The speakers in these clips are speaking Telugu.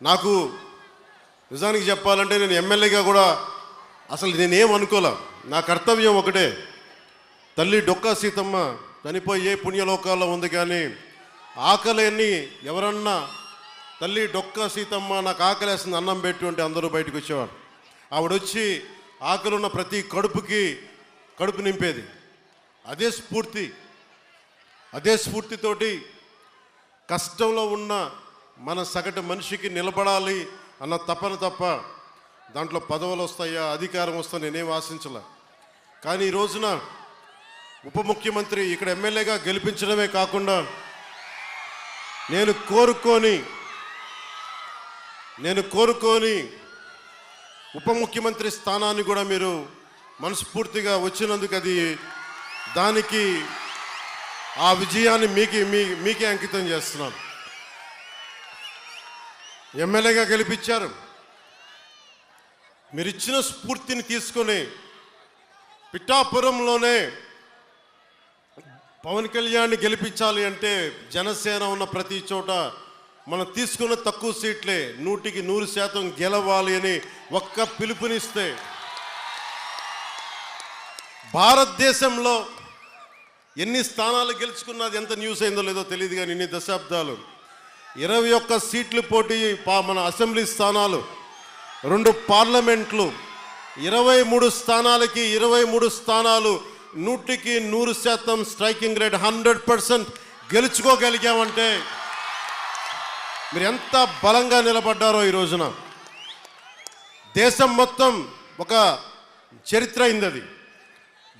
నాకు నిజానికి చెప్పాలంటే నేను ఎమ్మెల్యేగా కూడా అసలు నేనేం అనుకోలే. నా కర్తవ్యం ఒకటే, తల్లి డొక్కా సీతమ్మ చనిపోయే పుణ్యలోకాల్లో ఉంది, కానీ ఆకలిని ఎవరన్నా తల్లి డొక్కా సీతమ్మ నాకు ఆకలేస్తుంది అన్నం పెట్టు అంటే అందరూ బయటకు వచ్చేవారు. ఆవిడొచ్చి ఆకలున్న ప్రతి కడుపు నింపేది. అదే స్ఫూర్తితోటి కష్టంలో ఉన్న మన సగటు మనిషికి నిలబడాలి అన్న తపన తప్ప దాంట్లో పదవులు వస్తాయా అధికారం వస్తా నేనేం ఆశించలే. కానీ ఈ రోజున ఉప ముఖ్యమంత్రి ఇక్కడ ఎమ్మెల్యేగా గెలిపించడమే కాకుండా నేను కోరుకొని ఉప ముఖ్యమంత్రి స్థానాన్ని కూడా మీరు మనస్ఫూర్తిగా వచ్చినందుకు దానికి ఆ విజయాన్ని మీకే అంకితం చేస్తున్నాను. ఎమ్మెల్యేగా గెలిపించారు. మీరు ఇచ్చిన స్ఫూర్తిని తీసుకొని పిఠాపురంలోనే పవన్ కళ్యాణ్ని గెలిపించాలి అంటే జనసేన ఉన్న ప్రతి చోట మనం తీసుకున్న తక్కువ సీట్లే 100% గెలవాలి అని ఒక్క పిలుపునిస్తే భారతదేశంలో ఎన్ని స్థానాలు గెలుచుకున్నది ఎంత న్యూస్ అయిందో లేదో తెలియదు, కానీ ఇన్ని దశాబ్దాలు 21 సీట్లు పోటీ, మన అసెంబ్లీ స్థానాలు, 2 పార్లమెంట్లు, 23 స్థానాలకి 23 స్థానాలు 100% స్ట్రైకింగ్ రేట్ 100% గెలుచుకోగలిగామంటే మీరు ఎంత బలంగా నిలబడ్డారో ఈ రోజున. దేశం మొత్తం ఒక చరిత్ర అయింది అది.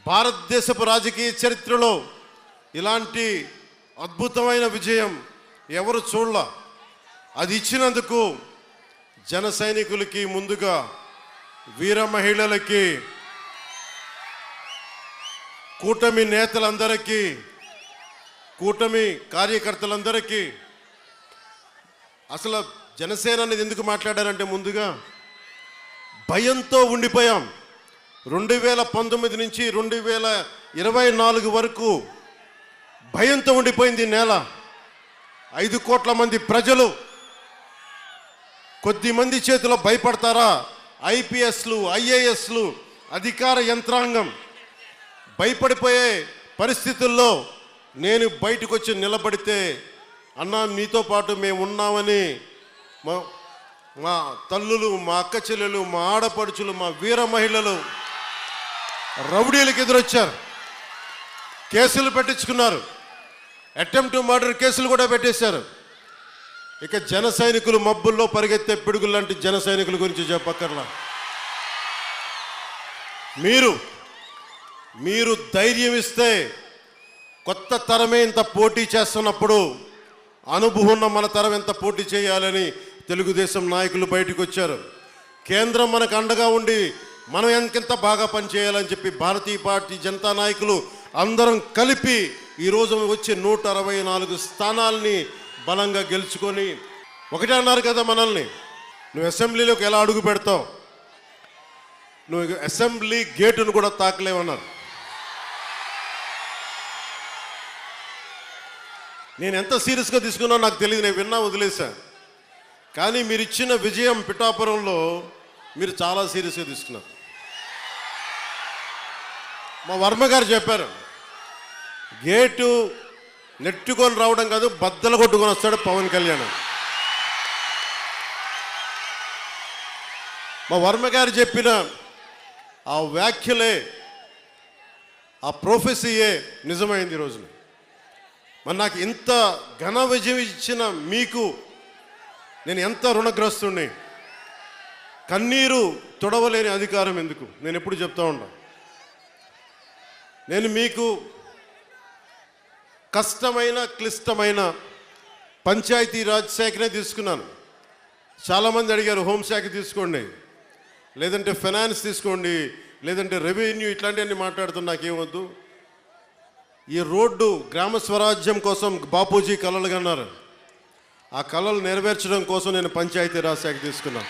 భారతదేశపు రాజకీయ చరిత్రలో ఇలాంటి అద్భుతమైన విజయం ఎవరు చూడలా. అది ఇచ్చినందుకు జన సైనికులకి, ముందుగా వీర మహిళలకి, కూటమి నేతలందరికీ, కూటమి కార్యకర్తలందరికీ, అసలు జనసేన అనేది ఎందుకు మాట్లాడారంటే ముందుగా భయంతో ఉండిపోయాం. 2019 నుంచి 2024 వరకు భయంతో ఉండిపోయింది నేల. 5 కోట్ల మంది ప్రజలు కొద్దిమంది చేతిలో భయపడతారా? ఐపీఎస్లు, ఐఏఎస్లు, అధికార యంత్రాంగం భయపడిపోయే పరిస్థితుల్లో నేను బయటకు వచ్చి నిలబడితే, అన్నా మీతో పాటు మేము ఉన్నామని మా తల్లులు, మా అక్క చెల్లెలు, మా ఆడపడుచులు, మా వీర మహిళలు రౌడీలకు ఎదురొచ్చారు. కేసులు పెట్టించుకున్నారు. అటెంప్ట్ మర్డర్ కేసులు కూడా పెట్టేశారు. ఇక జన సైనికులు మబ్బుల్లో పరిగెత్తే పిడుగులు లాంటి జన సైనికుల గురించి చెప్పక్కర్లా. మీరు ధైర్యం ఇస్తే, కొత్త తరమే ఇంత పోటీ చేస్తున్నప్పుడు అనుభవం ఉన్న మన తరం ఎంత పోటీ చేయాలని తెలుగుదేశం నాయకులు బయటకు వచ్చారు. కేంద్రం మనకు అండగా ఉండి మనం ఎంత బాగా పనిచేయాలని చెప్పి భారతీయ పార్టీ జనతా నాయకులు అందరం కలిపి ఈరోజు వచ్చే 164 స్థానాల్ని బలంగా గెలుచుకొని, ఒకటే అన్నారు కదా మనల్ని, నువ్వు అసెంబ్లీలోకి ఎలా అడుగు పెడతావు, నువ్వు అసెంబ్లీ గేటును కూడా తాకలేవన్నారు. నేను ఎంత సీరియస్గా తీసుకున్నా నాకు తెలియదు, నేను విన్నా వదిలేశా. కానీ మీరు ఇచ్చిన విజయం పిఠాపురంలో మీరు చాలా సీరియస్గా తీసుకున్నారు. మా వర్మ గారు చెప్పారు, గేటు నెట్టుకొని రావడం కాదు, బద్దలు కొట్టుకొని వస్తాడు పవన్ కళ్యాణ్. మా వర్మ గారు చెప్పిన ఆ వ్యాఖ్యలే, ఆ ప్రొఫెసీయే నిజమైంది ఈరోజు. మరి నాకు ఇంత ఘన విజయం ఇచ్చిన మీకు నేను ఎంత రుణగ్రస్తుడిని. కన్నీరు తొడవలేని అధికారం ఎందుకు, నేను ఎప్పుడు చెప్తా ఉంటా. నేను మీకు కష్టమైన, క్లిష్టమైన పంచాయతీరాజ్ శాఖనే తీసుకున్నాను. చాలామంది అడిగారు హోంశాఖ తీసుకోండి, లేదంటే ఫైనాన్స్ తీసుకోండి, లేదంటే రెవెన్యూ, ఇట్లాంటివన్నీ మాట్లాడుతున్నా. నాకేమొద్దు. ఈ రోడ్డు గ్రామ స్వరాజ్యం కోసం బాపూజీ కలలు కన్నారు. ఆ కళలు నెరవేర్చడం కోసం నేను పంచాయతీరాజ్ శాఖ తీసుకున్నాను.